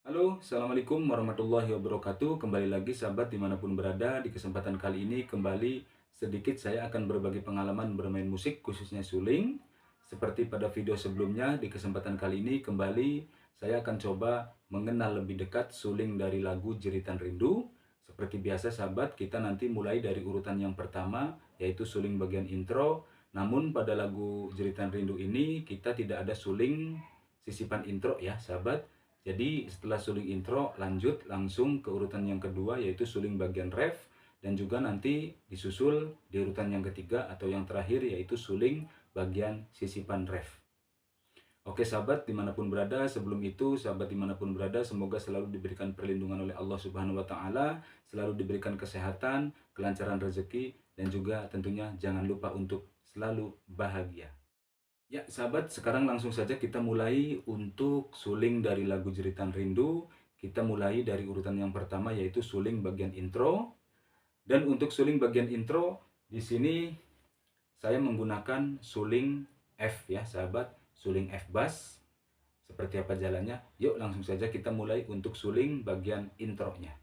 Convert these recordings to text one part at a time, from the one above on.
Halo, Assalamualaikum warahmatullahi wabarakatuh. Kembali lagi sahabat dimanapun berada. Di kesempatan kali ini kembali sedikit saya akan berbagi pengalaman bermain musik khususnya suling. Seperti pada video sebelumnya, di kesempatan kali ini kembali saya akan coba mengenal lebih dekat suling dari lagu Jeritan Rindu. Seperti biasa sahabat, kita nanti mulai dari urutan yang pertama, yaitu suling bagian intro. Namun pada lagu Jeritan Rindu ini kita tidak ada suling sisipan intro ya sahabat. Jadi setelah suling intro lanjut langsung ke urutan yang kedua, yaitu suling bagian ref, dan juga nanti disusul di urutan yang ketiga atau yang terakhir, yaitu suling bagian sisipan ref. Oke sahabat dimanapun berada, sebelum itu sahabat dimanapun berada, semoga selalu diberikan perlindungan oleh Allah Subhanahu Wa Taala, selalu diberikan kesehatan, kelancaran rezeki, dan juga tentunya jangan lupa untuk selalu bahagia. Ya, sahabat, sekarang langsung saja kita mulai untuk suling dari lagu Jeritan Rindu. Kita mulai dari urutan yang pertama, yaitu suling bagian intro. Dan untuk suling bagian intro, di sini saya menggunakan suling F ya, sahabat. Suling F bass. Seperti apa jalannya? Yuk langsung saja kita mulai untuk suling bagian intronya.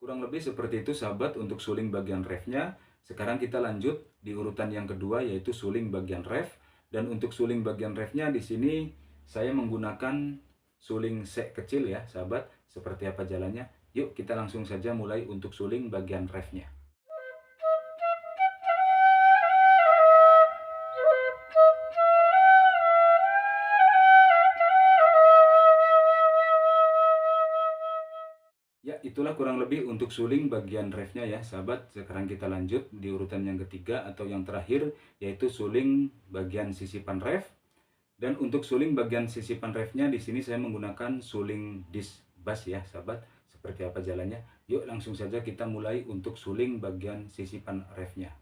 Kurang lebih seperti itu sahabat untuk suling bagian refnya. Sekarang kita lanjut di urutan yang kedua, yaitu suling bagian ref. Dan untuk suling bagian refnya di sini saya menggunakan suling C kecil ya sahabat. Seperti apa jalannya? Yuk kita langsung saja mulai untuk suling bagian refnya. Ya, itulah kurang lebih untuk suling bagian refnya ya, sahabat. Sekarang kita lanjut di urutan yang ketiga atau yang terakhir, yaitu suling bagian sisipan ref. Dan untuk suling bagian sisipan refnya di sini saya menggunakan suling dis bass ya, sahabat. Seperti apa jalannya? Yuk langsung saja kita mulai untuk suling bagian sisipan refnya.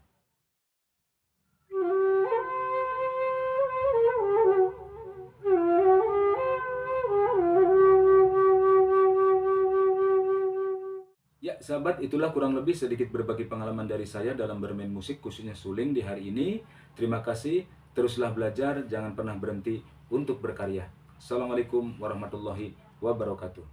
Ya, sahabat, itulah kurang lebih sedikit berbagi pengalaman dari saya dalam bermain musik, khususnya suling di hari ini. Terima kasih, teruslah belajar, jangan pernah berhenti untuk berkarya. Assalamualaikum warahmatullahi wabarakatuh.